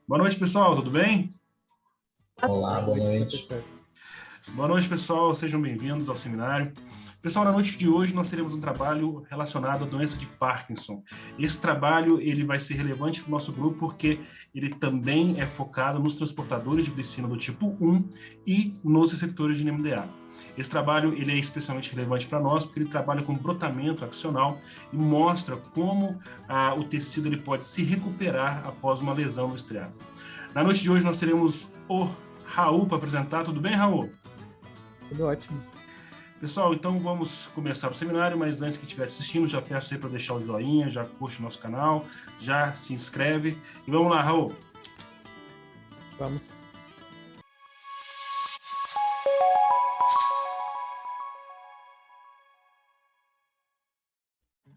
Boa noite, pessoal, tudo bem? Olá, boa noite. Professor. Boa noite, pessoal, sejam bem-vindos ao seminário. Pessoal, na noite de hoje nós teremos um trabalho relacionado à doença de Parkinson. Esse trabalho ele vai ser relevante para o nosso grupo porque ele também é focado nos transportadores de glicina do tipo 1 e nos receptores de NMDA. Esse trabalho ele é especialmente relevante para nós porque ele trabalha com brotamento axonal e mostra como o tecido ele pode se recuperar após uma lesão no estriado. Na noite de hoje nós teremos o Raul para apresentar. Tudo bem, Raul? Tudo ótimo. Pessoal, então vamos começar o seminário, mas antes que estiver assistindo, já peço aí para deixar o joinha, já curte o nosso canal, já se inscreve. E vamos lá, Raul. Vamos.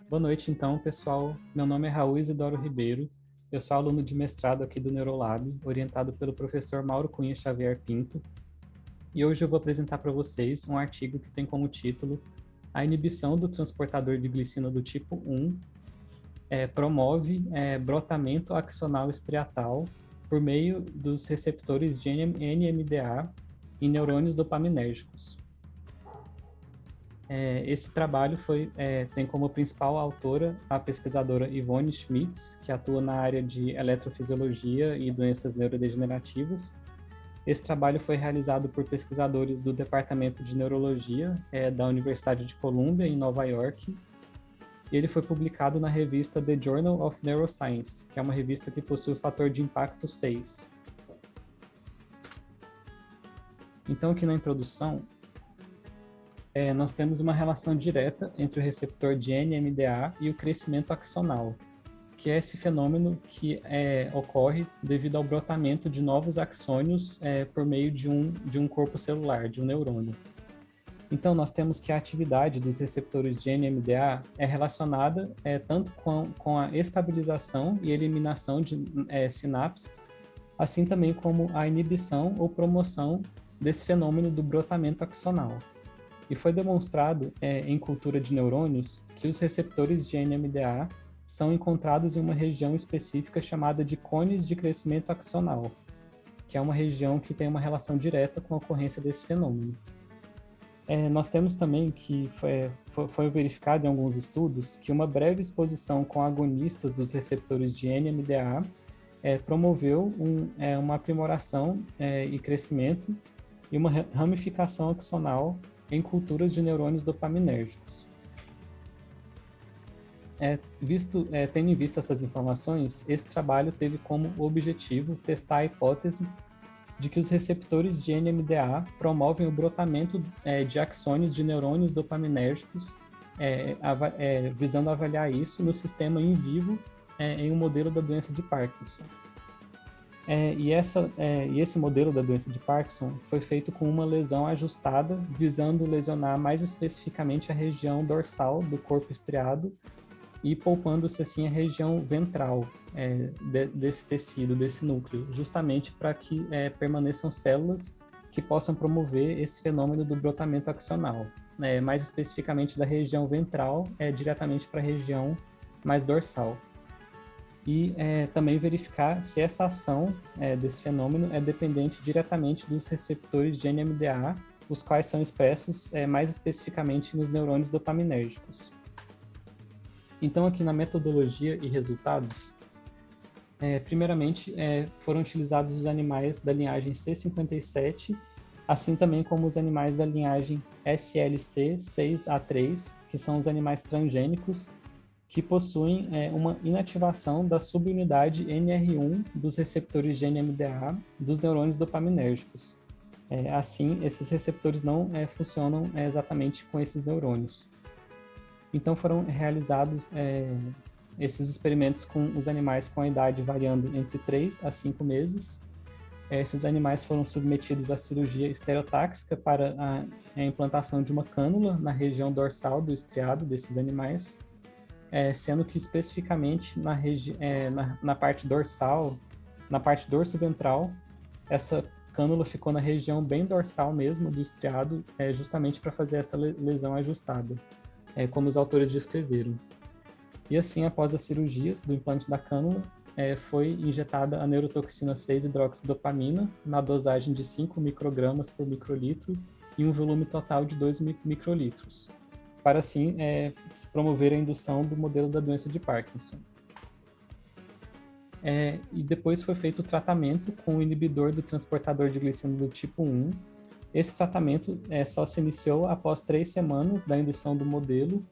Boa noite, então, pessoal. Meu nome é Raul Isidoro Ribeiro. Eu sou aluno de mestrado aqui do Neurolab, orientado pelo professor Mauro Cunha Xavier Pinto. E hoje eu vou apresentar para vocês um artigo que tem como título A inibição do transportador de glicina do tipo 1 promove brotamento axonal estriatal por meio dos receptores de NMDA em neurônios dopaminérgicos. Esse trabalho tem como principal autora a pesquisadora Yvonne Schmitz, que atua na área de eletrofisiologia e doenças neurodegenerativas. Esse trabalho foi realizado por pesquisadores do Departamento de Neurologia da Universidade de Columbia, em Nova York, e ele foi publicado na revista The Journal of Neuroscience, que é uma revista que possui o fator de impacto 6. Então, aqui na introdução, nós temos uma relação direta entre o receptor de NMDA e o crescimento axonal, que é esse fenômeno que ocorre devido ao brotamento de novos axônios por meio de um corpo celular, de um neurônio. Então, nós temos que a atividade dos receptores de NMDA é relacionada tanto com a estabilização e eliminação de sinapses, assim também como a inibição ou promoção desse fenômeno do brotamento axonal. E foi demonstrado em cultura de neurônios que os receptores de NMDA são encontrados em uma região específica chamada de cones de crescimento axonal, que é uma região que tem uma relação direta com a ocorrência desse fenômeno. Nós temos também que foi verificado em alguns estudos que uma breve exposição com agonistas dos receptores de NMDA promoveu uma aprimoração e crescimento e uma ramificação axonal em culturas de neurônios dopaminérgicos. Tendo em vista essas informações, esse trabalho teve como objetivo testar a hipótese de que os receptores de NMDA promovem o brotamento de axônios de neurônios dopaminérgicos, visando avaliar isso no sistema in vivo em um modelo da doença de Parkinson. E esse modelo da doença de Parkinson foi feito com uma lesão ajustada, visando lesionar mais especificamente a região dorsal do corpo estriado, e poupando-se assim a região ventral desse tecido, desse núcleo, justamente para que permaneçam células que possam promover esse fenômeno do brotamento axonal, mais especificamente da região ventral, diretamente para a região mais dorsal. E também verificar se essa ação desse fenômeno é dependente diretamente dos receptores de NMDA, os quais são expressos mais especificamente nos neurônios dopaminérgicos. Então, aqui na metodologia e resultados, primeiramente foram utilizados os animais da linhagem C57, assim também como os animais da linhagem SLC6A3, que são os animais transgênicos, que possuem uma inativação da subunidade NR1 dos receptores de NMDA dos neurônios dopaminérgicos. Assim, esses receptores não funcionam exatamente com esses neurônios. Então foram realizados esses experimentos com os animais com a idade variando entre 3 a 5 meses. Esses animais foram submetidos à cirurgia estereotáxica para a implantação de uma cânula na região dorsal do estriado desses animais, sendo que especificamente na parte dorsal, na parte dorso-ventral, essa cânula ficou na região bem dorsal mesmo do estriado, justamente para fazer essa lesão ajustada. Como os autores descreveram. E assim, após as cirurgias do implante da cânula, foi injetada a neurotoxina 6-hidroxidopamina na dosagem de 5 microgramas por microlitro e um volume total de 2 microlitros, para assim se promover a indução do modelo da doença de Parkinson. E depois foi feito o tratamento com o inibidor do transportador de glicina do tipo 1. Esse tratamento só se iniciou após 3 semanas da indução do modelo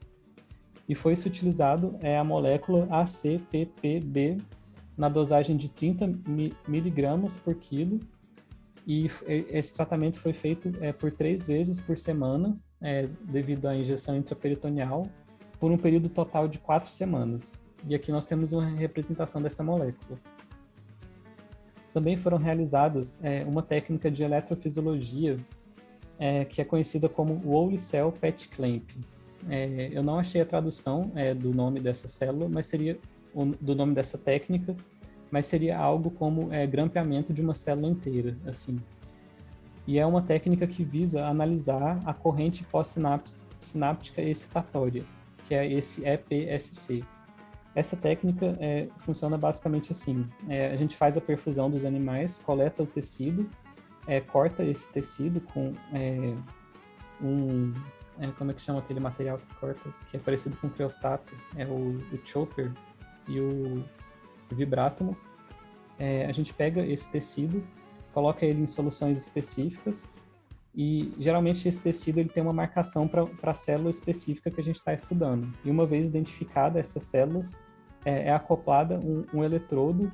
e foi-se utilizado a molécula ACPPB na dosagem de 30 miligramas por quilo, e esse tratamento foi feito por 3 vezes por semana, devido à injeção intraperitoneal, por um período total de 4 semanas. E aqui nós temos uma representação dessa molécula. Também foram realizadas uma técnica de eletrofisiologia que é conhecida como Whole Cell PET Clamp. Eu não achei a tradução do nome dessa célula, mas seria do nome dessa técnica, mas seria algo como grampeamento de uma célula inteira, assim. E é uma técnica que visa analisar a corrente pós-sináptica excitatória, que é esse EPSC. Essa técnica funciona basicamente assim: a gente faz a perfusão dos animais, coleta o tecido, corta esse tecido com como é que chama aquele material que corta, que é parecido com o creostato, o chopper e o vibrátomo. A gente pega esse tecido, coloca ele em soluções específicas e geralmente esse tecido ele tem uma marcação para a célula específica que a gente está estudando. E uma vez identificada essas células, é acoplada um eletrodo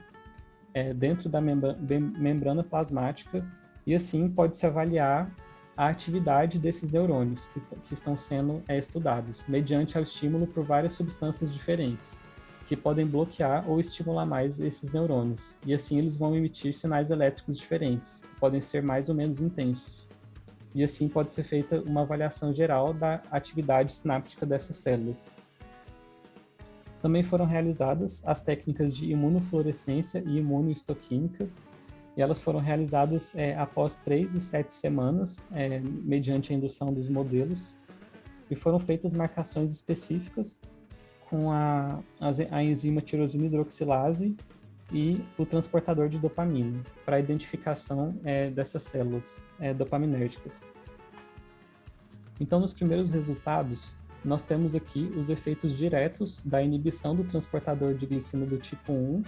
dentro da membrana plasmática e assim pode-se avaliar a atividade desses neurônios que estão sendo estudados, mediante ao estímulo por várias substâncias diferentes, que podem bloquear ou estimular mais esses neurônios. E assim eles vão emitir sinais elétricos diferentes, que podem ser mais ou menos intensos. E assim pode ser feita uma avaliação geral da atividade sináptica dessas células. Também foram realizadas as técnicas de imunofluorescência e imunohistoquímica, e elas foram realizadas após 3 e 7 semanas, mediante a indução dos modelos, e foram feitas marcações específicas com a enzima tirosina hidroxilase e o transportador de dopamina, para a identificação dessas células dopaminérgicas. Então, nos primeiros resultados, nós temos aqui os efeitos diretos da inibição do transportador de glicina do tipo 1,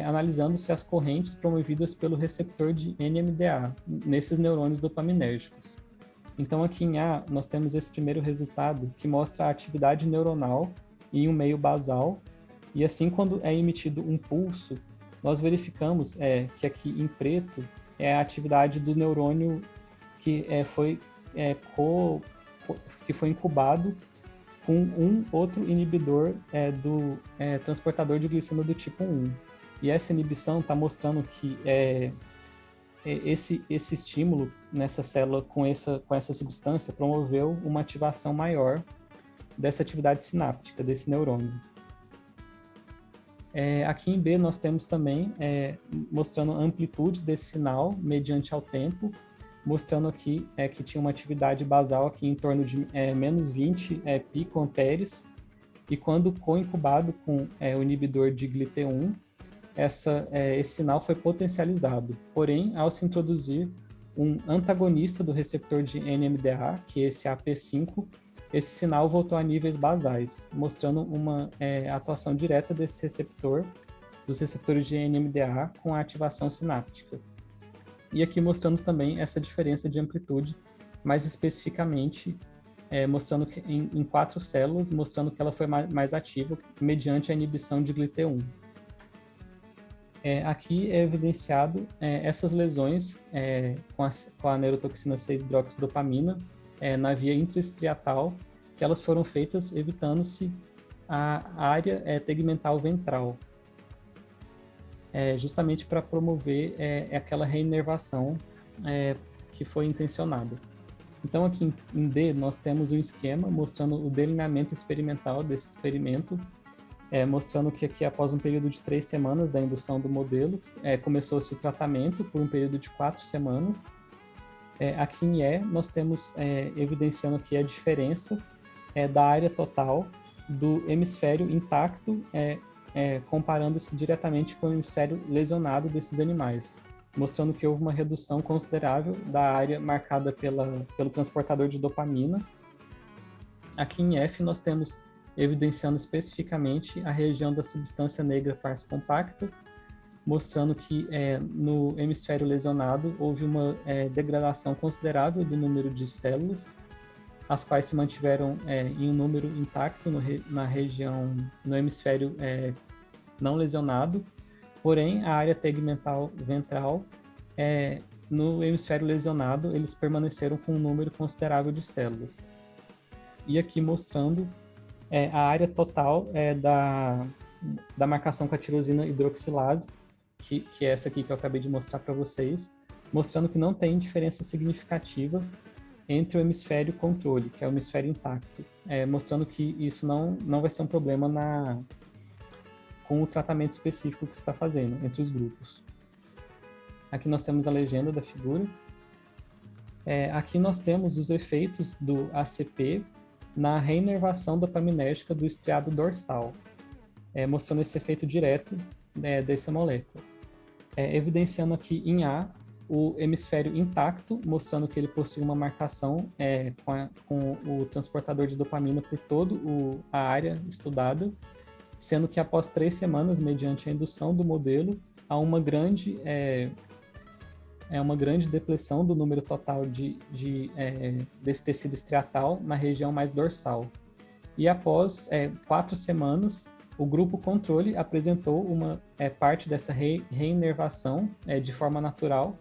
analisando-se as correntes promovidas pelo receptor de NMDA nesses neurônios dopaminérgicos. Então, aqui em A, nós temos esse primeiro resultado que mostra a atividade neuronal em um meio basal, e assim, quando é emitido um pulso, nós verificamos que aqui em preto é a atividade do neurônio que foi incubado com um outro inibidor do transportador de glicina do tipo 1. E essa inibição está mostrando que esse estímulo nessa célula com essa substância promoveu uma ativação maior dessa atividade sináptica, desse neurônio. Aqui em B nós temos também mostrando a amplitude desse sinal mediante ao tempo, mostrando aqui que tinha uma atividade basal aqui em torno de menos 20 picoamperes, e quando co-incubado com o inibidor de GLT1, esse sinal foi potencializado. Porém, ao se introduzir um antagonista do receptor de NMDA, que é esse AP5, esse sinal voltou a níveis basais, mostrando uma atuação direta desse receptor, dos receptores de NMDA com a ativação sináptica. E aqui mostrando também essa diferença de amplitude, mais especificamente mostrando que em 4 células, mostrando que ela foi mais ativa mediante a inibição de GLT1. Aqui é evidenciado essas lesões com a neurotoxina 6-hidroxidopamina na via intraestriatal, que elas foram feitas evitando-se a área tegmental ventral, justamente para promover aquela reinervação que foi intencionada. Então, aqui em D, nós temos um esquema mostrando o delineamento experimental desse experimento, mostrando que aqui, após um período de 3 semanas da indução do modelo, começou-se o tratamento por um período de 4 semanas. Aqui em E, nós temos evidenciando aqui a diferença da área total do hemisfério intacto comparando-se diretamente com o hemisfério lesionado desses animais, mostrando que houve uma redução considerável da área marcada pelo transportador de dopamina. Aqui em F nós temos evidenciando especificamente a região da substância negra pars compacta, mostrando que no hemisfério lesionado houve uma degradação considerável do número de células, as quais se mantiveram em um número intacto na região, no hemisfério não lesionado, porém a área tegmental ventral, no hemisfério lesionado, eles permaneceram com um número considerável de células. E aqui mostrando a área total da marcação com a tirosina hidroxilase, que é essa aqui que eu acabei de mostrar para vocês, mostrando que não tem diferença significativa entre o hemisfério controle, que é o hemisfério intacto, mostrando que isso não vai ser um problema com o tratamento específico que você está fazendo entre os grupos. Aqui nós temos a legenda da figura. Aqui nós temos os efeitos do ACP na reinervação dopaminérgica do estriado dorsal, mostrando esse efeito direto dessa molécula. Evidenciando aqui em A o hemisfério intacto, mostrando que ele possui uma marcação com o transportador de dopamina por toda a área estudada, sendo que após 3 semanas, mediante a indução do modelo, há uma grande depressão do número total desse tecido estriatal na região mais dorsal. E após 4 semanas, o grupo controle apresentou uma parte dessa reinervação de forma natural,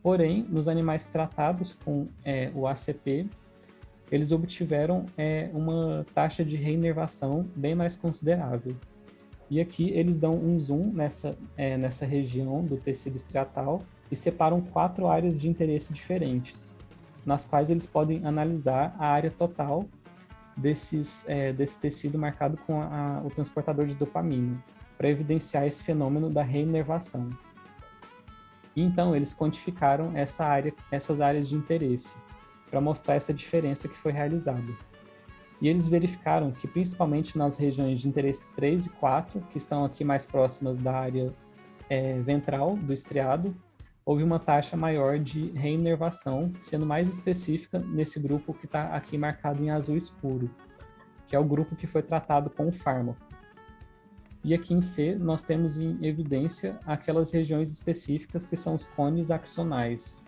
porém, nos animais tratados com o ACP, eles obtiveram uma taxa de reinervação bem mais considerável. E aqui eles dão um zoom nessa região do tecido estriatal e separam 4 áreas de interesse diferentes, nas quais eles podem analisar a área total desse tecido marcado com o transportador de dopamina, para evidenciar esse fenômeno da reinervação. E então eles quantificaram essas áreas de interesse, para mostrar essa diferença que foi realizada. E eles verificaram que, principalmente nas regiões de interesse 3 e 4, que estão aqui mais próximas da área ventral do estriado, houve uma taxa maior de reinervação, sendo mais específica nesse grupo que está aqui marcado em azul escuro, que é o grupo que foi tratado com o fármaco. E aqui em C, nós temos em evidência aquelas regiões específicas que são os cones axonais,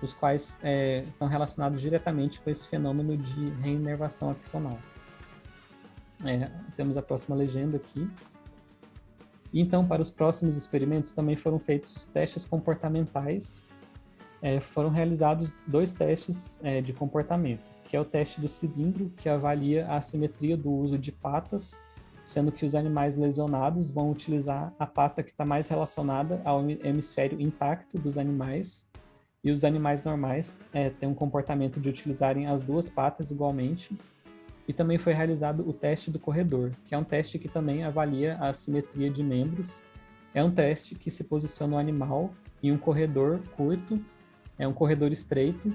os quais estão relacionados diretamente com esse fenômeno de reinervação axonal. Temos a próxima legenda aqui. Então, para os próximos experimentos, também foram feitos os testes comportamentais. Foram realizados 2 testes de comportamento, que é o teste do cilindro, que avalia a assimetria do uso de patas, sendo que os animais lesionados vão utilizar a pata que está mais relacionada ao hemisfério intacto dos animais, e os animais normais têm um comportamento de utilizarem as 2 patas igualmente. E também foi realizado o teste do corredor, que é um teste que também avalia a assimetria de membros. É um teste que se posiciona o animal em um corredor curto, um corredor estreito,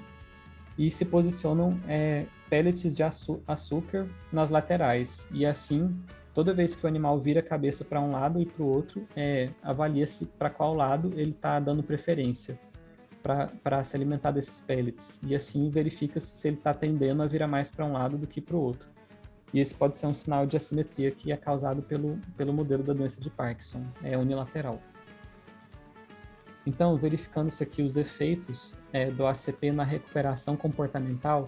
e se posicionam pellets de açúcar nas laterais. E assim, toda vez que o animal vira a cabeça para um lado e para o outro, avalia-se para qual lado ele está dando preferência para se alimentar desses pellets, e assim verifica-se se ele está tendendo a virar mais para um lado do que para o outro. E esse pode ser um sinal de assimetria que é causado pelo modelo da doença de Parkinson, unilateral. Então, verificando-se aqui os efeitos do ACP na recuperação comportamental,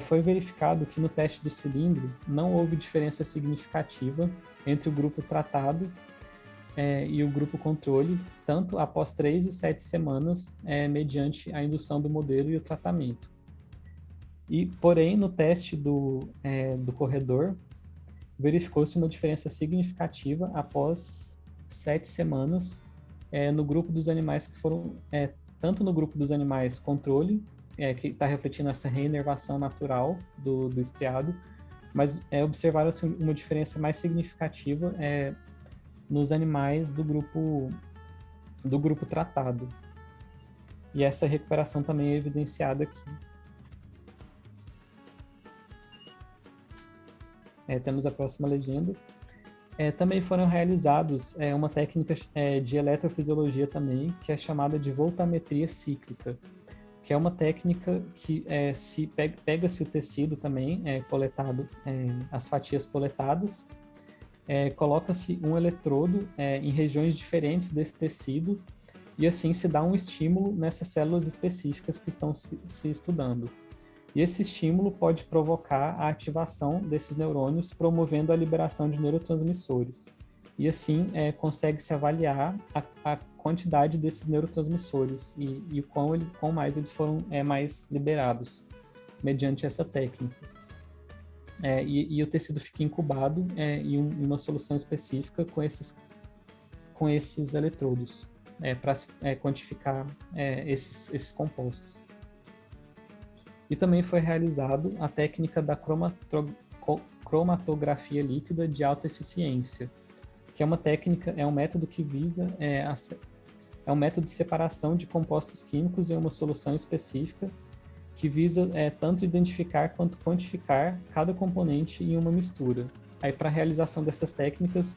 foi verificado que no teste do cilindro não houve diferença significativa entre o grupo tratado e o grupo controle, tanto após 3 e 7 semanas, mediante a indução do modelo e o tratamento. Porém, no teste do corredor, verificou-se uma diferença significativa após 7 semanas no grupo dos animais que foram, tanto no grupo dos animais controle, que está refletindo essa reinervação natural do estriado, mas observaram-se uma diferença mais significativa nos animais do grupo tratado. E essa recuperação também é evidenciada aqui. Temos a próxima legenda. Também foram realizados uma técnica de eletrofisiologia também, que é chamada de voltametria cíclica, que é uma técnica que se pega-se o tecido também coletado, as fatias coletadas, coloca-se um eletrodo em regiões diferentes desse tecido e assim se dá um estímulo nessas células específicas que estão se estudando. E esse estímulo pode provocar a ativação desses neurônios, promovendo a liberação de neurotransmissores. E assim consegue-se avaliar a quantidade desses neurotransmissores e quão mais eles foram mais liberados mediante essa técnica. E o tecido fica incubado em uma solução específica com esses eletrodos para quantificar esses compostos. E também foi realizado a técnica da cromatografia líquida de alta eficiência, que é um método que visa um método de separação de compostos químicos em uma solução específica, que visa tanto identificar quanto quantificar cada componente em uma mistura. Aí, para a realização dessas técnicas,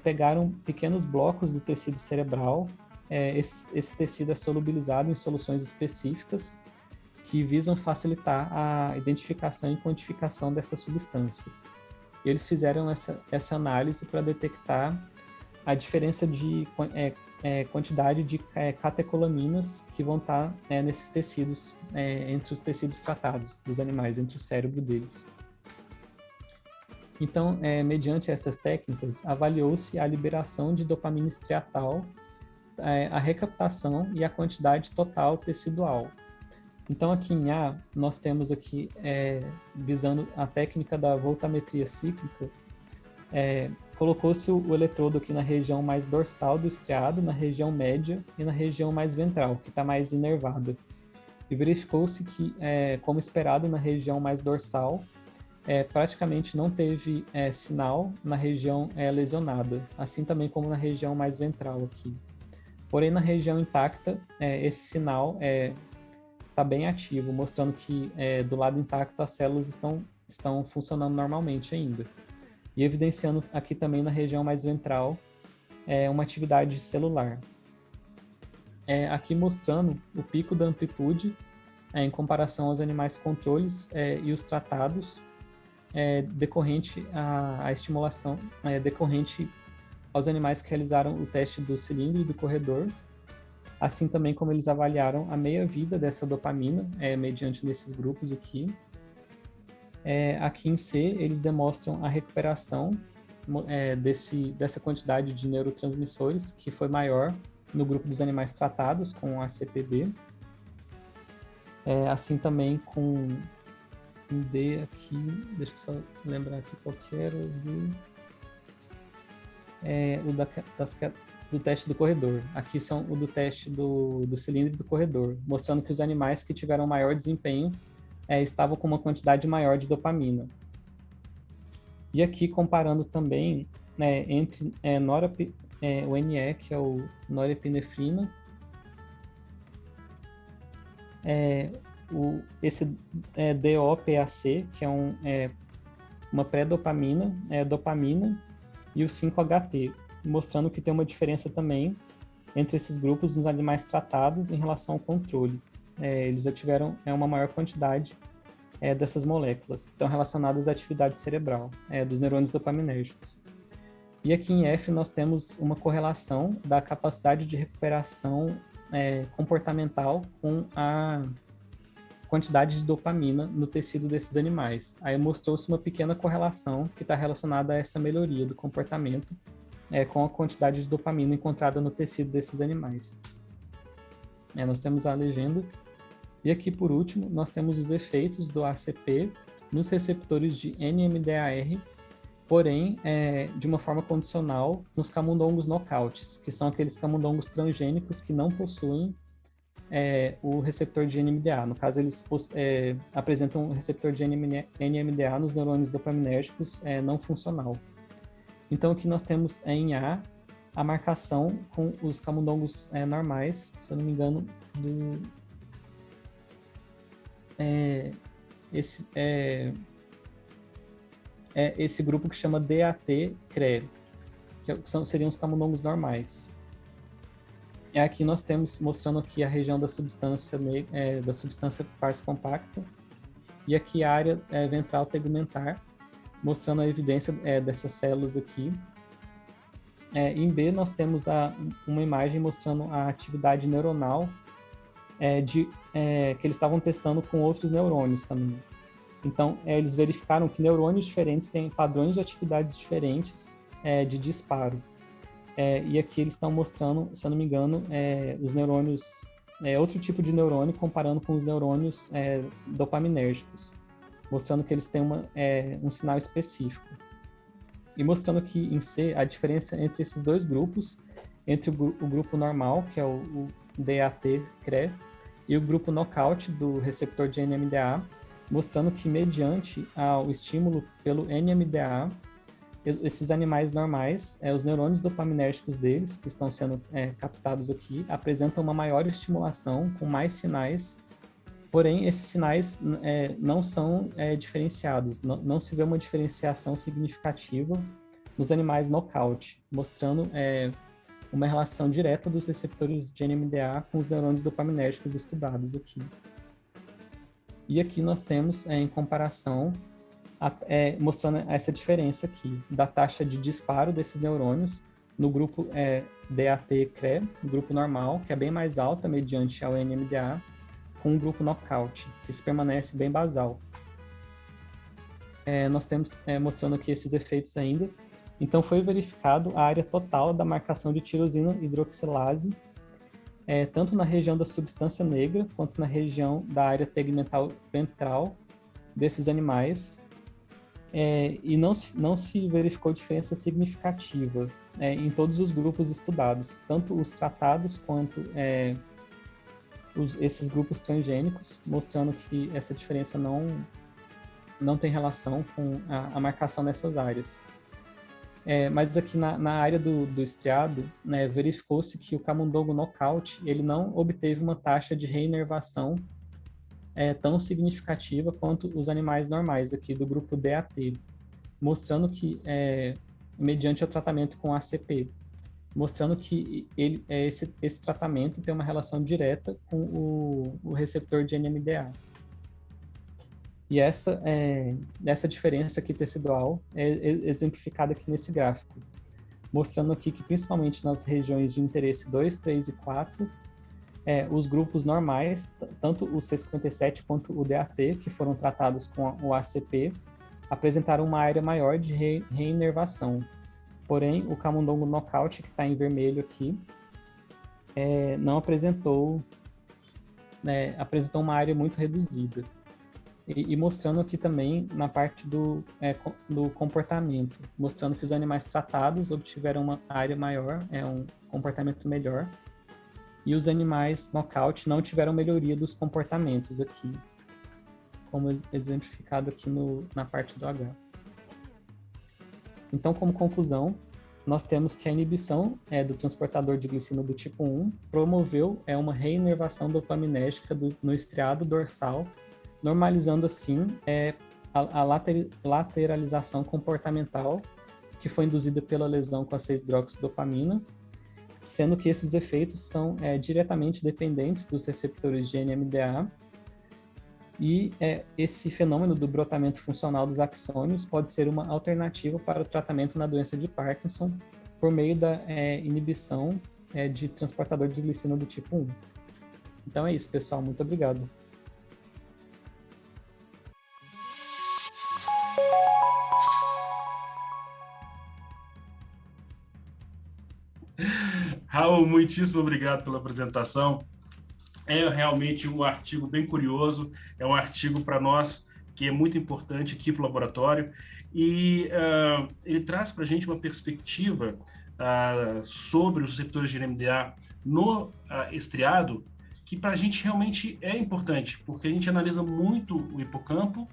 pegaram pequenos blocos do tecido cerebral, esse tecido é solubilizado em soluções específicas, que visam facilitar a identificação e quantificação dessas substâncias. E eles fizeram essa análise para detectar a diferença de quantidade de catecolaminas que vão estar nesses tecidos, entre os tecidos tratados dos animais, entre o cérebro deles. Então, mediante essas técnicas, avaliou-se a liberação de dopamina estriatal, a recaptação e a quantidade total tecidual. Então, aqui em A, nós temos aqui, visando a técnica da voltametria cíclica, colocou-se o eletrodo aqui na região mais dorsal do estriado, na região média e na região mais ventral, que está mais inervada. E verificou-se que, como esperado, na região mais dorsal, praticamente não teve sinal na região lesionada, assim também como na região mais ventral aqui. Porém, na região intacta, esse sinal está bem ativo, mostrando que do lado intacto as células estão funcionando normalmente ainda. E evidenciando aqui também na região mais ventral uma atividade celular. Aqui mostrando o pico da amplitude em comparação aos animais controles e os tratados, decorrente à estimulação, decorrente aos animais que realizaram o teste do cilindro e do corredor, assim também como eles avaliaram a meia-vida dessa dopamina, mediante nesses grupos aqui. Aqui em C, eles demonstram a recuperação dessa quantidade de neurotransmissores, que foi maior no grupo dos animais tratados com a CPB. Assim também com em D aqui, deixa eu só lembrar aqui qual que era do teste do corredor. Aqui são o do teste do cilindro e do corredor, mostrando que os animais que tiveram maior desempenho estavam com uma quantidade maior de dopamina. E aqui comparando também entre o NE, que é o norepinefrina, esse DOPAC, que é uma pré-dopamina, dopamina, e o 5-HT, mostrando que tem uma diferença também entre esses grupos nos animais tratados em relação ao controle. Eles já tiveram uma maior quantidade dessas moléculas que estão relacionadas à atividade cerebral dos neurônios dopaminérgicos. E aqui em F nós temos uma correlação da capacidade de recuperação comportamental com a quantidade de dopamina no tecido desses animais. Aí mostrou-se uma pequena correlação que está relacionada a essa melhoria do comportamento com a quantidade de dopamina encontrada no tecido desses animais. Nós temos a legenda. E aqui, por último, nós temos os efeitos do ACP nos receptores de NMDAR, porém, de uma forma condicional nos camundongos knockouts, que são aqueles camundongos transgênicos que não possuem o receptor de NMDA. No caso, eles apresentam um receptor de NMDA nos neurônios dopaminérgicos não funcional. Então, aqui nós temos em A a marcação com os camundongos normais, se eu não me engano, é esse grupo que chama DAT-CRE, seriam os camundongos normais. E aqui nós temos mostrando aqui a região da substância parsa compacta, e aqui a área ventral tegumentar, mostrando a evidência dessas células aqui. Em B, nós temos uma imagem mostrando a atividade neuronal que eles estavam testando com outros neurônios também. Então, eles verificaram que neurônios diferentes têm padrões de atividades diferentes de disparo. E aqui eles estão mostrando, se eu não me engano, os neurônios, outro tipo de neurônio comparando com os neurônios dopaminérgicos, mostrando que eles têm um sinal específico. E mostrando que em C, a diferença entre esses dois grupos, entre o grupo normal, que é o DAT-CRE, e o grupo knockout do receptor de NMDA, mostrando que mediante o estímulo pelo NMDA, esses animais normais, os neurônios dopaminérgicos deles, que estão sendo captados aqui, apresentam uma maior estimulação, com mais sinais, porém esses sinais não são diferenciados, não se vê uma diferenciação significativa nos animais knockout, mostrando uma relação direta dos receptores de NMDA com os neurônios dopaminérgicos estudados aqui. E aqui nós temos, em comparação, mostrando essa diferença aqui, da taxa de disparo desses neurônios no grupo DAT-CRE, no grupo normal, que é bem mais alta mediante ao NMDA, com o grupo knockout, que se permanece bem basal. Nós temos mostrando aqui esses efeitos ainda. Então, foi verificado a área total da marcação de tirosina hidroxilase, tanto na região da substância negra, quanto na região da área tegmental ventral desses animais, e não se verificou diferença significativa em todos os grupos estudados, tanto os tratados quanto esses grupos transgênicos, mostrando que essa diferença não tem relação com a marcação dessas áreas. Mas aqui na área do estriado, verificou-se que o camundongo knockout ele não obteve uma taxa de reinervação tão significativa quanto os animais normais aqui do grupo DAT, mostrando que, mediante o tratamento com ACP, mostrando que esse tratamento tem uma relação direta com o receptor de NMDA. E essa diferença aqui tecidual é exemplificada aqui nesse gráfico, mostrando aqui que principalmente nas regiões de interesse 2, 3 e 4, os grupos normais, tanto o C57 quanto o DAT, que foram tratados com o ACP, apresentaram uma área maior de reinervação. Porém, o camundongo knockout, que está em vermelho aqui, não apresentou uma área muito reduzida. E mostrando aqui também na parte do comportamento, mostrando que os animais tratados obtiveram uma área maior, um comportamento melhor, e os animais knockout não tiveram melhoria dos comportamentos aqui, como exemplificado aqui na parte do H. Então, como conclusão, nós temos que a inibição do transportador de glicina do tipo 1 promoveu uma reinervação dopaminérgica no estriado dorsal, normalizando assim a lateralização comportamental que foi induzida pela lesão com a 6-hidroxidopamina, sendo que esses efeitos são diretamente dependentes dos receptores de NMDA, e esse fenômeno do brotamento funcional dos axônios pode ser uma alternativa para o tratamento na doença de Parkinson por meio da inibição de transportador de glicina do tipo 1. Então é isso, pessoal. Muito obrigado. Raul, muitíssimo obrigado pela apresentação. É realmente um artigo bem curioso, é um artigo para nós que é muito importante aqui para o laboratório, e ele traz para a gente uma perspectiva sobre os receptores de NMDA no estriado, que para a gente realmente é importante, porque a gente analisa muito o hipocampo,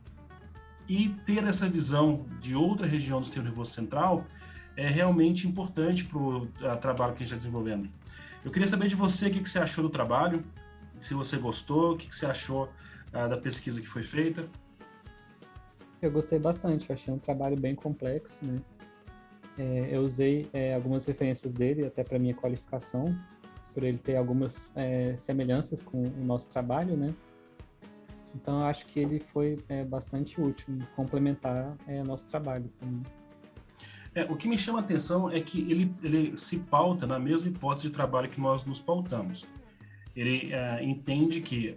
e ter essa visão de outra região do sistema nervoso central é realmente importante para o trabalho que a gente está desenvolvendo. Eu queria saber de você o que você achou do trabalho, se você gostou, o que você achou da pesquisa que foi feita. Eu gostei bastante, eu achei um trabalho bem complexo, né? Eu usei algumas referências dele até para minha qualificação, por ele ter algumas semelhanças com o nosso trabalho, né? Então, eu acho que ele foi bastante útil em complementar nosso trabalho também. O que me chama a atenção é que ele se pauta na mesma hipótese de trabalho que nós nos pautamos. Ele entende que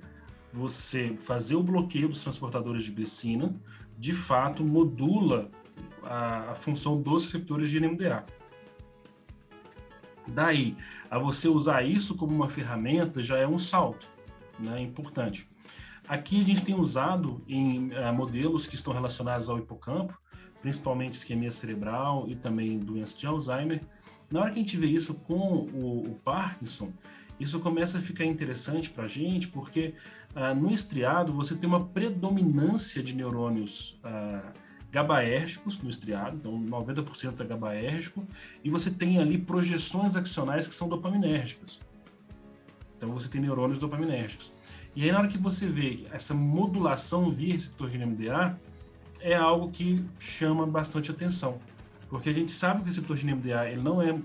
você fazer o bloqueio dos transportadores de glicina, de fato, modula a função dos receptores de NMDA. Daí, a você usar isso como uma ferramenta já é um salto, né, importante. Aqui a gente tem usado em modelos que estão relacionados ao hipocampo, principalmente isquemia cerebral e também doença de Alzheimer. Na hora que a gente vê isso com o Parkinson, isso começa a ficar interessante para a gente, porque no estriado você tem uma predominância de neurônios GABAérgicos no estriado, então 90% é GABAérgico, e você tem ali projeções axonais que são dopaminérgicas. Então você tem neurônios dopaminérgicos. E aí na hora que você vê essa modulação via receptor de NMDA, é algo que chama bastante atenção, porque a gente sabe que o receptor de NMDA ele não é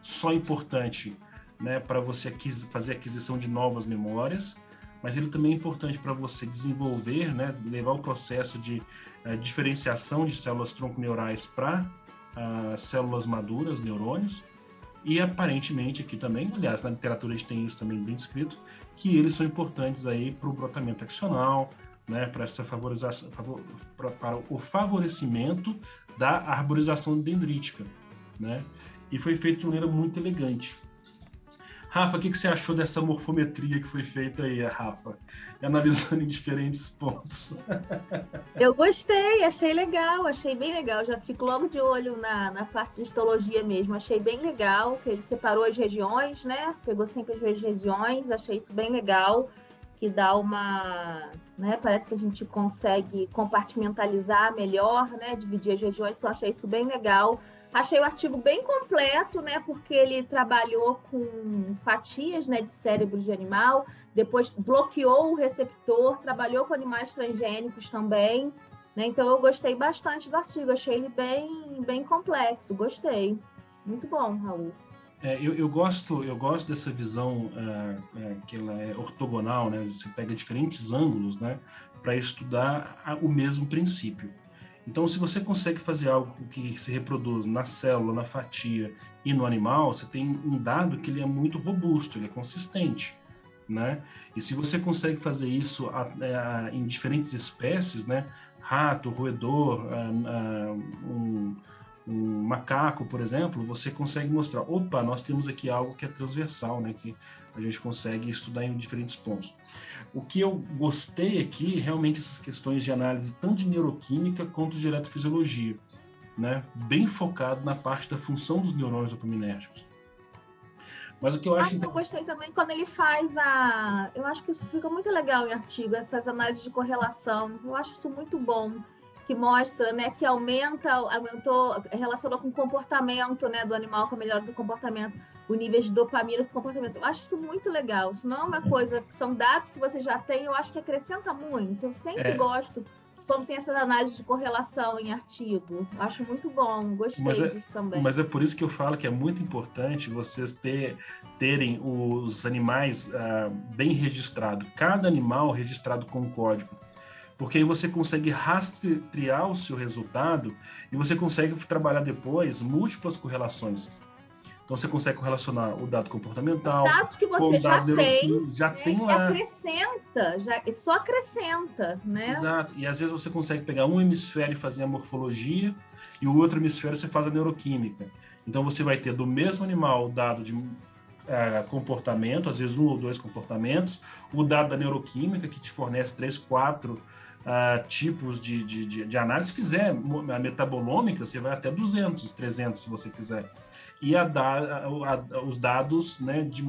só importante, né, para você fazer aquisição de novas memórias, mas ele também é importante para você desenvolver, né, levar o processo de diferenciação de células tronco-neurais para células maduras, neurônios, e aparentemente aqui também, aliás, na literatura a gente tem isso também bem descrito, que eles são importantes aí para o brotamento axonal, né, para essa favorização, para o favorecimento da arborização dendrítica, né? E foi feito de maneira muito elegante. Rafa, o que você achou dessa morfometria que foi feita aí, Rafa? Analisando em diferentes pontos. Eu gostei, achei legal, achei bem legal. Já fico logo de olho na parte de histologia mesmo. Achei bem legal que ele separou as regiões, né? Pegou sempre as regiões, achei isso bem legal. Que dá uma... né? Parece que a gente consegue compartimentalizar melhor, né? Dividir as regiões, então achei isso bem legal. Achei o artigo bem completo, né? Porque ele trabalhou com fatias, né, de cérebro de animal, depois bloqueou o receptor, trabalhou com animais transgênicos também, né? Então eu gostei bastante do artigo, achei ele bem complexo, gostei. Muito bom, Raul. Eu gosto dessa visão que ela é ortogonal, né? Você pega diferentes ângulos, né, para estudar o mesmo princípio. Então, se você consegue fazer algo que se reproduz na célula, na fatia e no animal, você tem um dado que ele é muito robusto, ele é consistente, né? E se você consegue fazer isso em diferentes espécies, né? Rato, roedor, um macaco, por exemplo, você consegue mostrar, opa, nós temos aqui algo que é transversal, né? Que a gente consegue estudar em diferentes pontos. O que eu gostei aqui, realmente, essas questões de análise tanto de neuroquímica quanto de eletofisiologia, né? Bem focado na parte da função dos neurônios dopaminérgicos. Mas o que eu acho eu gostei também quando ele faz eu acho que isso fica muito legal em artigo, essas análises de correlação. Eu acho isso muito bom, que mostra, né, que aumentou, relacionou com o comportamento, né, do animal, com a melhora do comportamento, o nível de dopamina com o comportamento. Eu acho isso muito legal. Isso não é uma coisa, são dados que você já tem, eu acho que acrescenta muito. Eu sempre gosto quando tem essas análises de correlação em artigo. Eu acho muito bom, gostei disso também. Mas é por isso que eu falo que é muito importante vocês terem os animais bem registrados, cada animal registrado com um código. Porque aí você consegue rastrear o seu resultado e você consegue trabalhar depois múltiplas correlações. Então você consegue correlacionar o dado comportamental, dados que você já tem lá. Só acrescenta, né? Exato. E às vezes você consegue pegar um hemisfério e fazer a morfologia e o outro hemisfério você faz a neuroquímica. Então você vai ter do mesmo animal o dado de comportamento, às vezes 1 ou 2 comportamentos, o dado da neuroquímica que te fornece 3, 4 tipos de análise. Se fizer a metabolômica, você vai até 200, 300 se você quiser. E os dados, né, de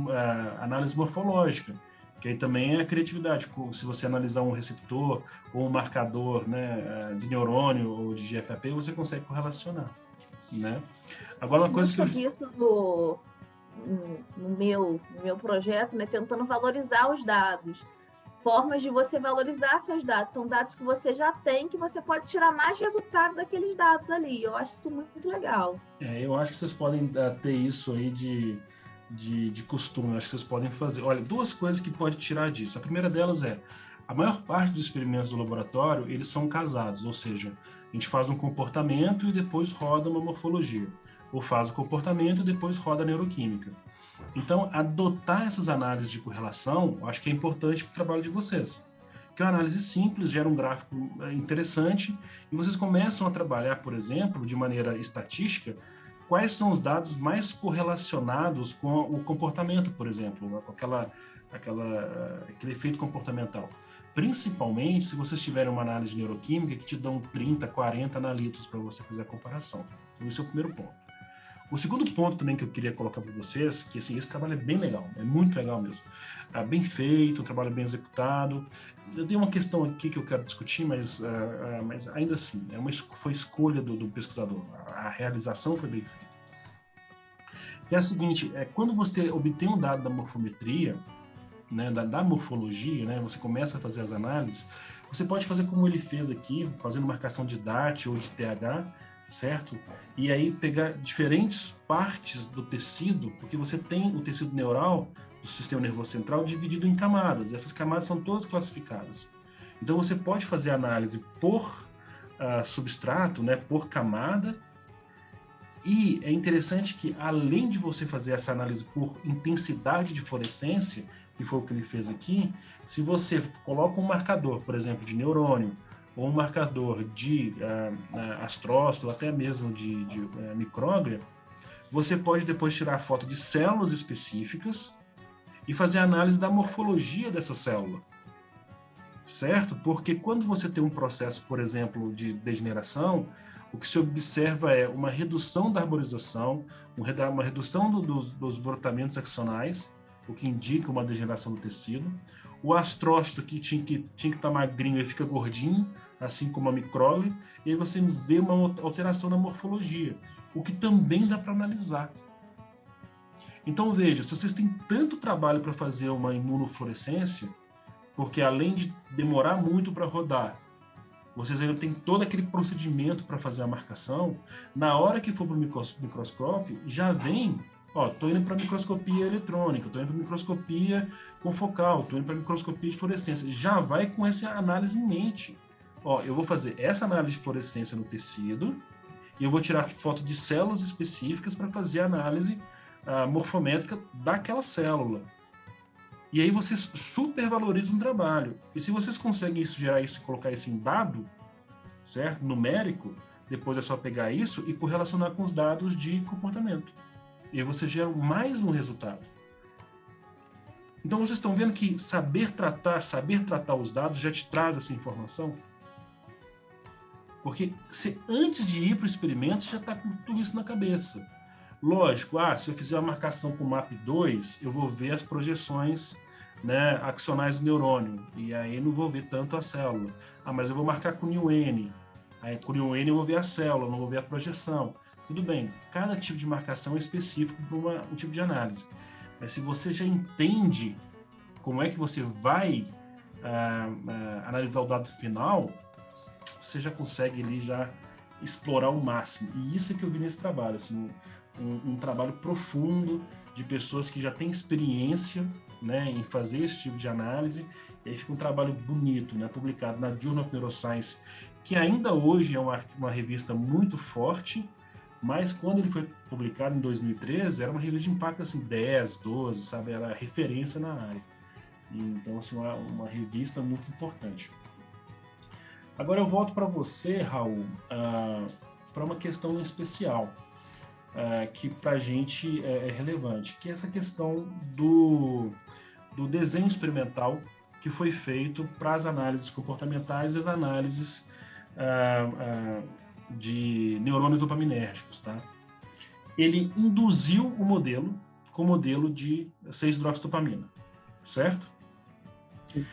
análise morfológica, que aí também é a criatividade. Se você analisar um receptor ou um marcador, né, de neurônio ou de GFAP, você consegue correlacionar, né? Agora, uma coisa que eu disso no meu projeto, né, tentando valorizar os dados. formas de você valorizar seus dados. São dados que você já tem, que você pode tirar mais resultado daqueles dados ali. Eu acho isso muito legal. Eu acho que vocês podem ter isso aí de costume. Eu acho que vocês podem fazer. Olha, duas coisas que pode tirar disso. A primeira delas é, a maior parte dos experimentos do laboratório, eles são casados, ou seja, a gente faz um comportamento e depois roda uma morfologia. Ou faz o comportamento e depois roda a neuroquímica. Então, adotar essas análises de correlação, eu acho que é importante para o trabalho de vocês. Que é uma análise simples, gera um gráfico interessante, e vocês começam a trabalhar, por exemplo, de maneira estatística, quais são os dados mais correlacionados com o comportamento, por exemplo, com aquele efeito comportamental. Principalmente se vocês tiverem uma análise neuroquímica que te dão 30, 40 analitos para você fazer a comparação. Então, esse é o primeiro ponto. O segundo ponto também que eu queria colocar para vocês, que assim, esse trabalho é bem legal, é muito legal mesmo. Tá bem feito, o trabalho é bem executado. Eu tenho uma questão aqui que eu quero discutir, mas ainda assim, foi escolha do pesquisador. A realização foi bem feita. É a seguinte, quando você obtém um dado da morfometria, né, da morfologia, né, você começa a fazer as análises, você pode fazer como ele fez aqui, fazendo marcação de DAT ou de TH, certo? E aí pegar diferentes partes do tecido, porque você tem o tecido neural do sistema nervoso central dividido em camadas, e essas camadas são todas classificadas. Então você pode fazer análise por substrato, né, por camada, e é interessante que além de você fazer essa análise por intensidade de fluorescência, que foi o que ele fez aqui, se você coloca um marcador, por exemplo, de neurônio, ou um marcador de astrócito, ou até mesmo de micróglia, você pode depois tirar foto de células específicas e fazer a análise da morfologia dessa célula, certo? Porque quando você tem um processo, por exemplo, de degeneração, o que se observa é uma redução da arborização, uma redução dos brotamentos axonais, o que indica uma degeneração do tecido. O astrócito, que tinha que estar magrinho, ele fica gordinho, assim como a micróglia, e aí você vê uma alteração na morfologia, o que também dá para analisar. Então veja, se vocês têm tanto trabalho para fazer uma imunofluorescência, porque além de demorar muito para rodar, vocês ainda têm todo aquele procedimento para fazer a marcação, na hora que for para o microscópio, já vem, estou indo para microscopia eletrônica, estou indo para microscopia confocal, estou indo para microscopia de fluorescência, já vai com essa análise em mente. Eu vou fazer essa análise de fluorescência no tecido e eu vou tirar foto de células específicas para fazer a análise morfométrica daquela célula. E aí vocês supervalorizam o trabalho. E se vocês conseguem gerar isso e colocar isso em dado, certo? Numérico, depois é só pegar isso e correlacionar com os dados de comportamento. E aí você gera mais um resultado. Então vocês estão vendo que saber tratar os dados já te traz essa informação? Porque você, antes de ir para o experimento, você já está com tudo isso na cabeça. Lógico, se eu fizer uma marcação com o MAP2, eu vou ver as projeções, né, axonais do neurônio, e aí não vou ver tanto a célula. Mas eu vou marcar com o NIU-N. Aí com o NIU-N eu vou ver a célula, não vou ver a projeção. Tudo bem, cada tipo de marcação é específico para um tipo de análise. Mas se você já entende como é que você vai analisar o dado final, você já consegue ali já explorar o máximo. E isso é que eu vi nesse trabalho, assim, um trabalho profundo de pessoas que já têm experiência, né, em fazer esse tipo de análise, e aí fica um trabalho bonito, né, publicado na Journal of Neuroscience, que ainda hoje é uma revista muito forte, mas quando ele foi publicado em 2013, era uma revista de impacto assim, 10, 12, sabe, era referência na área. Então, assim, uma revista muito importante. Agora eu volto para você, Raul, para uma questão especial, que para a gente é relevante, que é essa questão do desenho experimental que foi feito para as análises comportamentais e as análises de neurônios dopaminérgicos, tá? Ele induziu o modelo com o modelo de 6-hidroxidopamina, certo? Sim.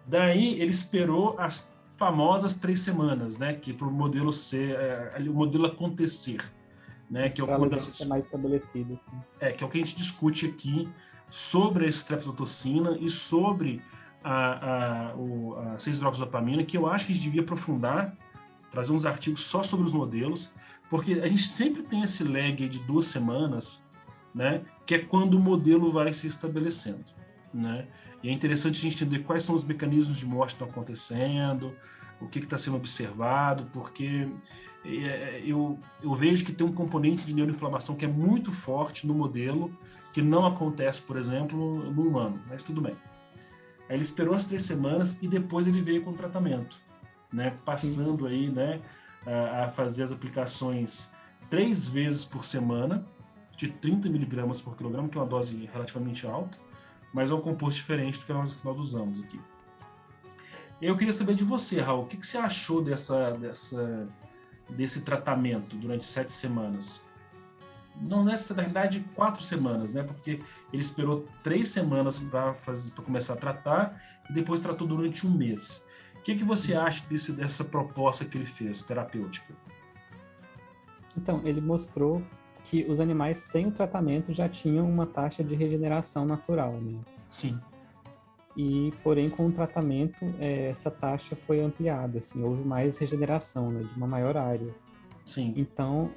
Daí ele esperou as famosas 3 semanas, né, que para o modelo o modelo acontecer, né, que é o mais estabelecido. Assim. Que é o que a gente discute aqui sobre a estreptozotocina e sobre a 6-hidroxidopamina, que eu acho que a gente devia aprofundar, trazer uns artigos só sobre os modelos, porque a gente sempre tem esse lag de 2 semanas, né, que é quando o modelo vai se estabelecendo, né? E é interessante a gente entender quais são os mecanismos de morte que estão acontecendo, o que está sendo observado, porque eu vejo que tem um componente de neuroinflamação que é muito forte no modelo, que não acontece, por exemplo, no humano, mas tudo bem. Aí ele esperou as 3 semanas e depois ele veio com o tratamento, né, passando aí, né, a fazer as aplicações 3 vezes por semana, de 30 miligramas por quilograma, que é uma dose relativamente alta, mas é um composto diferente do que nós usamos aqui. Eu queria saber de você, Raul, o que você achou desse tratamento durante 7 semanas? Não nessa, na verdade, 4 semanas, né? Porque ele esperou 3 semanas para começar a tratar e depois tratou durante 1 mês. O que você acha dessa proposta que ele fez, terapêutica? Então, ele mostrou que os animais sem o tratamento já tinham uma taxa de regeneração natural, né? Sim. E, porém, com o tratamento, essa taxa foi ampliada, assim, houve mais regeneração, né, de uma maior área. Sim. Então,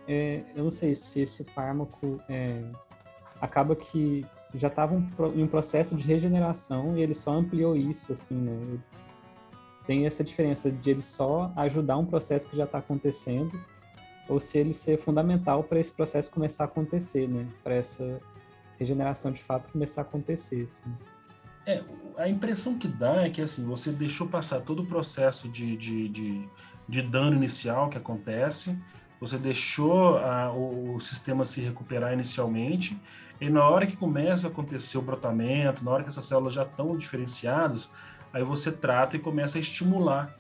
eu não sei se esse fármaco acaba que já estava em um processo de regeneração e ele só ampliou isso, assim, né? Tem essa diferença de ele só ajudar um processo que já está acontecendo ou se ele ser fundamental para esse processo começar a acontecer, né? Para essa regeneração de fato começar a acontecer, assim. A impressão que dá é que assim, você deixou passar todo o processo de dano inicial que acontece, você deixou o sistema se recuperar inicialmente, e na hora que começa a acontecer o brotamento, na hora que essas células já estão diferenciadas, aí você trata e começa a estimular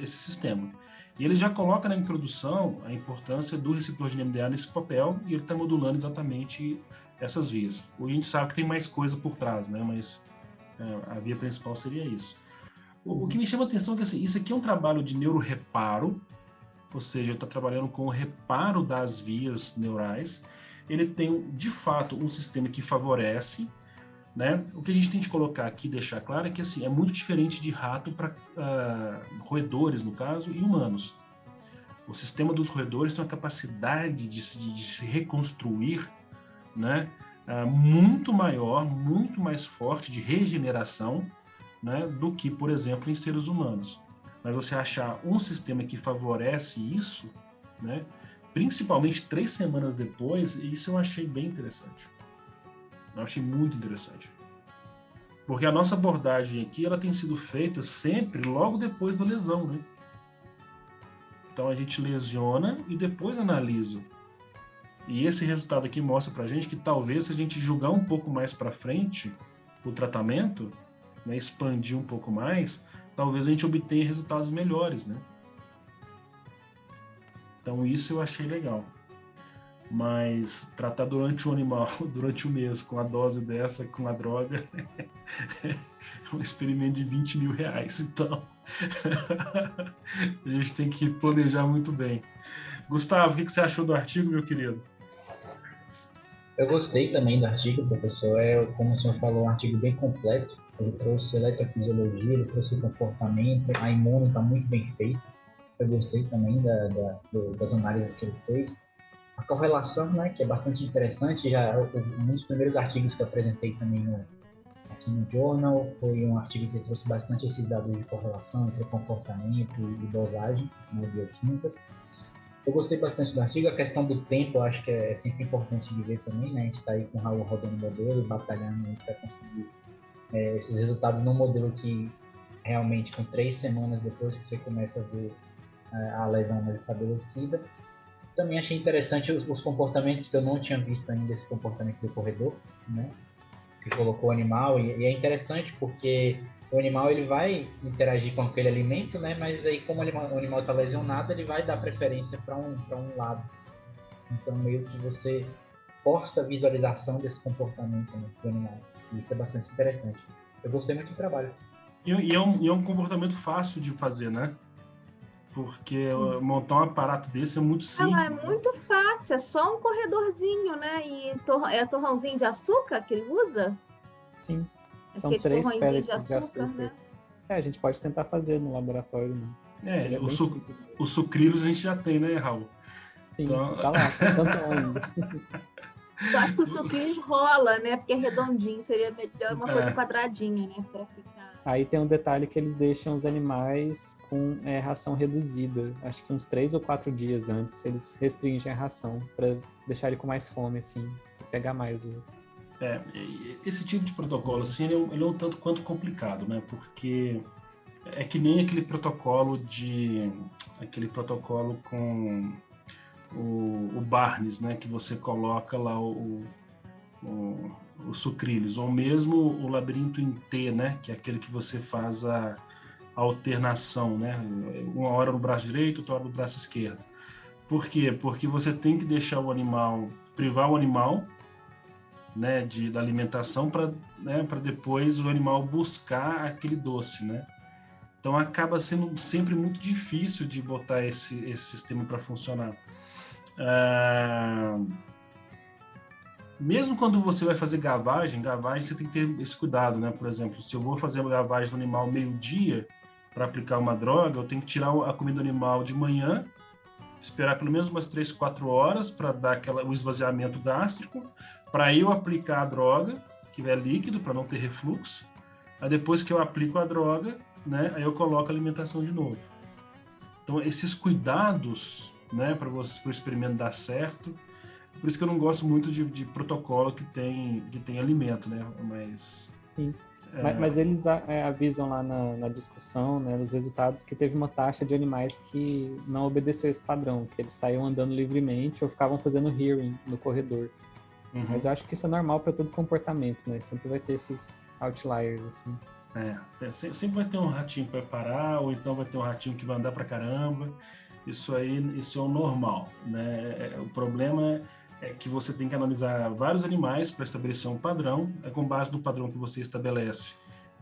esse sistema. E ele já coloca na introdução a importância do receptor de NMDA nesse papel, e ele está modulando exatamente essas vias. Hoje a gente sabe que tem mais coisa por trás, né? Mas a via principal seria isso. O que me chama a atenção é que assim, isso aqui é um trabalho de neuroreparo, ou seja, está trabalhando com o reparo das vias neurais. Ele tem, de fato, um sistema que favorece, né? O que a gente tem de colocar aqui, deixar claro, é que assim, é muito diferente de rato para roedores, no caso, e humanos. O sistema dos roedores tem uma capacidade de se reconstruir, né? Muito maior, muito mais forte de regeneração, né, do que, por exemplo, em seres humanos. Mas você achar um sistema que favorece isso, né, principalmente 3 semanas depois, isso eu achei bem interessante. Eu achei muito interessante. Porque a nossa abordagem aqui, ela tem sido feita sempre logo depois da lesão, né? Então a gente lesiona e depois analisa. E esse resultado aqui mostra pra gente que talvez se a gente julgar um pouco mais para frente o tratamento, né, expandir um pouco mais, talvez a gente obtenha resultados melhores, né? Então isso eu achei legal. Mas tratar durante o animal, durante o mês, com a dose dessa, com a droga, é um experimento de 20 mil reais. Então, a gente tem que planejar muito bem. Gustavo, o que você achou do artigo, meu querido? Eu gostei também do artigo, professor. Como o senhor falou, um artigo bem completo. Ele trouxe eletrofisiologia, ele trouxe comportamento, a imune está muito bem feita. Eu gostei também das análises que ele fez. A correlação, né, que é bastante interessante, um dos primeiros artigos que eu apresentei também aqui no Journal foi um artigo que trouxe bastante esses dados de correlação entre comportamento e dosagens, né, bioquímicas. Eu gostei bastante do artigo. A questão do tempo, eu acho que é sempre importante de ver também, né? A gente está aí com o Raul rodando o modelo e batalhando para conseguir esses resultados num modelo que realmente, com 3 semanas depois que você começa a ver a lesão mais estabelecida. Também achei interessante os comportamentos que eu não tinha visto ainda, esse comportamento do corredor, né? Que colocou o animal, e é interessante porque o animal ele vai interagir com aquele alimento, né? Mas aí como o animal está lesionado, ele vai dar preferência para um lado. Então meio que você força a visualização desse comportamento, né, do animal. E isso é bastante interessante. Eu gostei muito do trabalho. E é um comportamento fácil de fazer, né? Porque montar um aparato desse é muito simples. É muito fácil, é só um corredorzinho, né? E é torrãozinho de açúcar que ele usa? Sim. São Aqueles 3 torrõezinhos pellets de açúcar. né? A gente pode tentar fazer no laboratório, né? Ele é bem simples. O sucrilhos a gente já tem, né, Raul? Sim, Então... tá lá, tá tampão ainda. Eu acho que o sucrilhos rola, né? Porque é redondinho, seria melhor uma coisa quadradinha, né? Pra ficar... Aí tem um detalhe que eles deixam os animais com ração reduzida. Acho que uns 3 ou 4 dias antes eles restringem a ração para deixar ele com mais fome, assim, e pegar mais o... Esse tipo de protocolo, assim, ele é um tanto quanto complicado, né? Porque é que nem aquele protocolo com o Barnes, né? Que você coloca lá o sucrilhos, ou mesmo o labirinto em T, né? Que é aquele que você faz a alternação, né? Uma hora no braço direito, outra hora no braço esquerdo. Por quê? Porque você tem que deixar o animal, privar o animal, né, da alimentação para depois o animal buscar aquele doce, né? Então acaba sendo sempre muito difícil de botar esse sistema para funcionar. Mesmo quando você vai fazer gavagem você tem que ter esse cuidado, né? Por exemplo, se eu vou fazer uma gavagem do animal meio-dia para aplicar uma droga, eu tenho que tirar a comida do animal de manhã, esperar pelo menos umas 3, 4 horas para dar o esvaziamento gástrico, para eu aplicar a droga, que é líquido, para não ter refluxo. Aí depois que eu aplico a droga, né, aí eu coloco a alimentação de novo. Então, esses cuidados, né, para o experimento dar certo, por isso que eu não gosto muito de protocolo que tem alimento, né, mas... Sim. Mas eles avisam lá na discussão, né, nos resultados, que teve uma taxa de animais que não obedeceu esse padrão, que eles saíam andando livremente ou ficavam fazendo hearing no corredor. Uhum. Mas eu acho que isso é normal para todo comportamento, né? Sempre vai ter esses outliers, assim. Sempre vai ter um ratinho que vai parar, ou então vai ter um ratinho que vai andar pra caramba. Isso é o normal, né? O problema é que você tem que analisar vários animais para estabelecer um padrão. Com base no padrão que você estabelece,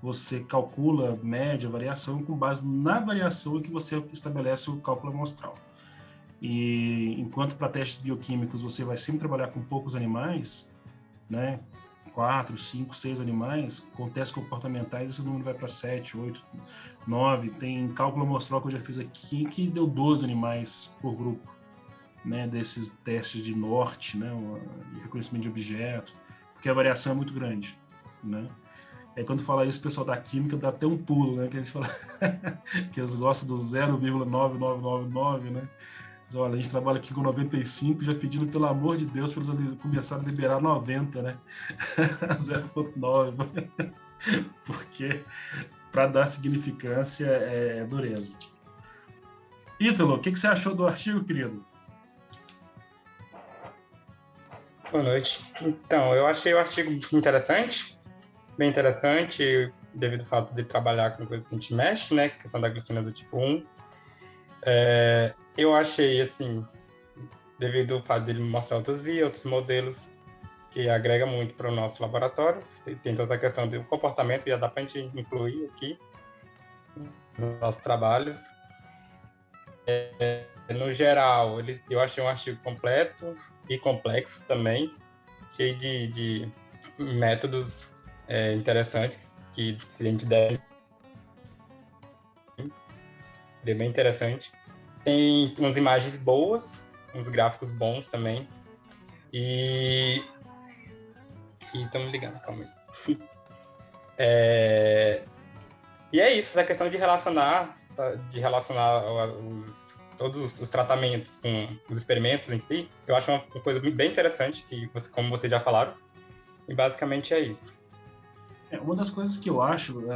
você calcula média, variação, e com base na variação é que você estabelece o cálculo amostral. E enquanto para testes bioquímicos você vai sempre trabalhar com poucos animais, né? 4, 5, 6 animais, com testes comportamentais esse número vai para 7, 8, 9. Tem cálculo amostral que eu já fiz aqui que deu 12 animais por grupo, né? Desses testes de norte, né? De reconhecimento de objeto, porque a variação é muito grande, né? Aí quando fala isso, o pessoal da química dá até um pulo, né? Que eles falam que eles gostam do 0,9999, né? Olha, a gente trabalha aqui com 95, já pedindo, pelo amor de Deus, para eles começarem a liberar 90, né? 0,9. Porque para dar significância é dureza. Ítalo, o que você achou do artigo, querido? Boa noite. Então, eu achei o artigo interessante, bem interessante, devido ao fato de trabalhar com coisas que a gente mexe, né? Questão da glicina do tipo 1. Eu achei, assim, devido ao fato de ele mostrar outras vias, outros modelos, que agrega muito para o nosso laboratório. Tem toda essa questão do comportamento, já dá para a gente incluir aqui nos nossos trabalhos. No geral, eu achei um artigo completo e complexo também, cheio de métodos interessantes, que se a gente der, é bem interessante. Tem umas imagens boas, uns gráficos bons também. E estamos ligando, calma aí. E é isso, essa questão de relacionar todos os tratamentos com os experimentos em si, eu acho uma coisa bem interessante, como vocês já falaram. E basicamente é isso. Uma das coisas que eu acho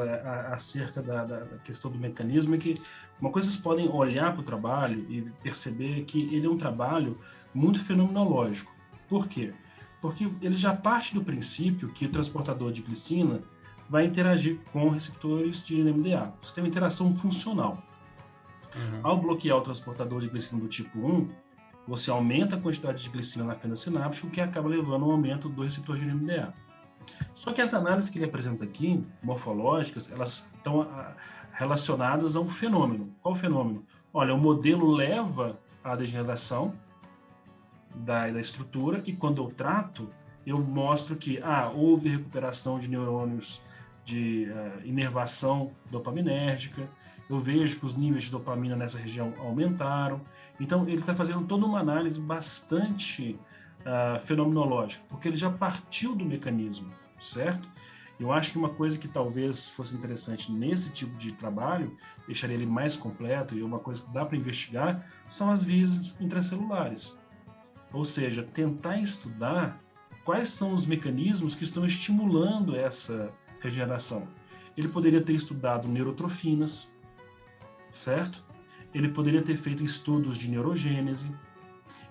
acerca da questão do mecanismo é que uma coisa vocês podem olhar para o trabalho e perceber que ele é um trabalho muito fenomenológico. Por quê? Porque ele já parte do princípio que o transportador de glicina vai interagir com receptores de NMDA. Você tem uma interação funcional. Uhum. Ao bloquear o transportador de glicina do tipo 1, você aumenta a quantidade de glicina na fenda sináptica, o que acaba levando ao aumento do receptor de NMDA. Só que as análises que ele apresenta aqui, morfológicas, elas estão relacionadas a um fenômeno. Qual o fenômeno? Olha, o modelo leva à degeneração da estrutura e quando eu trato, eu mostro que houve recuperação de neurônios inervação dopaminérgica. Eu vejo que os níveis de dopamina nessa região aumentaram. Então, ele está fazendo toda uma análise bastante fenomenológica, porque ele já partiu do mecanismo, certo? Eu acho que uma coisa que talvez fosse interessante nesse tipo de trabalho, deixaria ele mais completo, e uma coisa que dá para investigar, são as vias intracelulares. Ou seja, tentar estudar quais são os mecanismos que estão estimulando essa regeneração. Ele poderia ter estudado neurotrofinas, certo? Ele poderia ter feito estudos de neurogênese,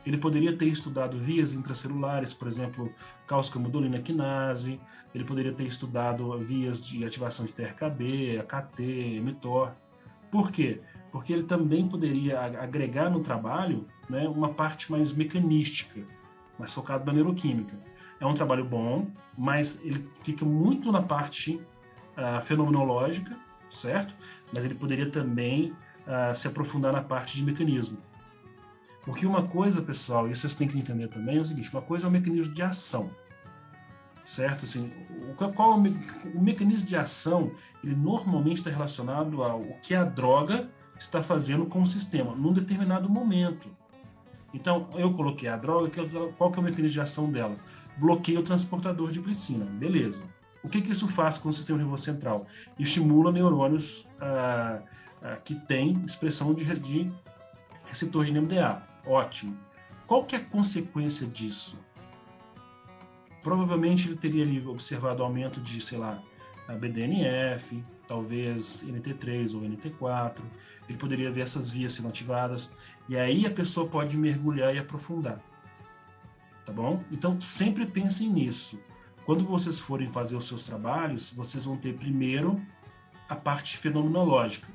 ele poderia ter estudado vias intracelulares, por exemplo, calciumodulina quinase, ele poderia ter estudado vias de ativação de TRKB, AKT, mTOR. Por quê? Porque ele também poderia agregar no trabalho, né, uma parte mais mecanística, mais focada na neuroquímica. É um trabalho bom, mas ele fica muito na parte fenomenológica, certo? Mas ele poderia também se aprofundar na parte de mecanismo. Porque uma coisa, pessoal, e vocês têm que entender também, é o seguinte: uma coisa é o mecanismo de ação, certo? Assim, qual o mecanismo de ação, ele normalmente está relacionado ao que a droga está fazendo com o sistema, num determinado momento. Então, eu coloquei a droga, qual que é o mecanismo de ação dela? Bloqueia o transportador de glicina, beleza. O que isso faz com o sistema nervoso central? Estimula neurônios que têm expressão de receptor de NMDA. Ótimo. Qual que é a consequência disso? Provavelmente ele teria ali observado aumento de, sei lá, BDNF, talvez NT3 ou NT4. Ele poderia ver essas vias sendo ativadas. E aí a pessoa pode mergulhar e aprofundar. Tá bom? Então, sempre pensem nisso. Quando vocês forem fazer os seus trabalhos, vocês vão ter primeiro a parte fenomenológica,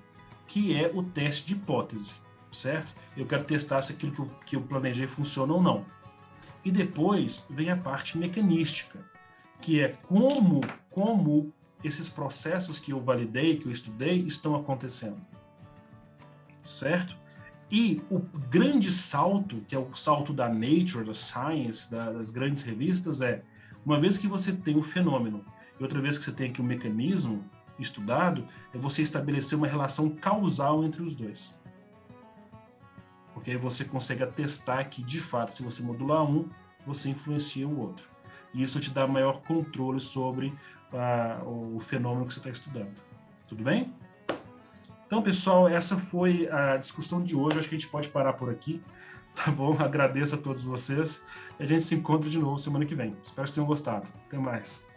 que é o teste de hipótese, certo? Eu quero testar se aquilo que eu planejei funciona ou não. E depois vem a parte mecanística, que é como esses processos que eu validei, que eu estudei, estão acontecendo, certo? E o grande salto, que é o salto da Nature, da Science, das grandes revistas, uma vez que você tem o fenômeno e outra vez que você tem aqui o mecanismo estudado, é você estabelecer uma relação causal entre os dois. Porque aí você consegue atestar que, de fato, se você modular um, você influencia o outro. E isso te dá maior controle sobre o fenômeno que você está estudando. Tudo bem? Então, pessoal, essa foi a discussão de hoje. Acho que a gente pode parar por aqui, tá bom? Agradeço a todos vocês. E a gente se encontra de novo semana que vem. Espero que tenham gostado. Até mais.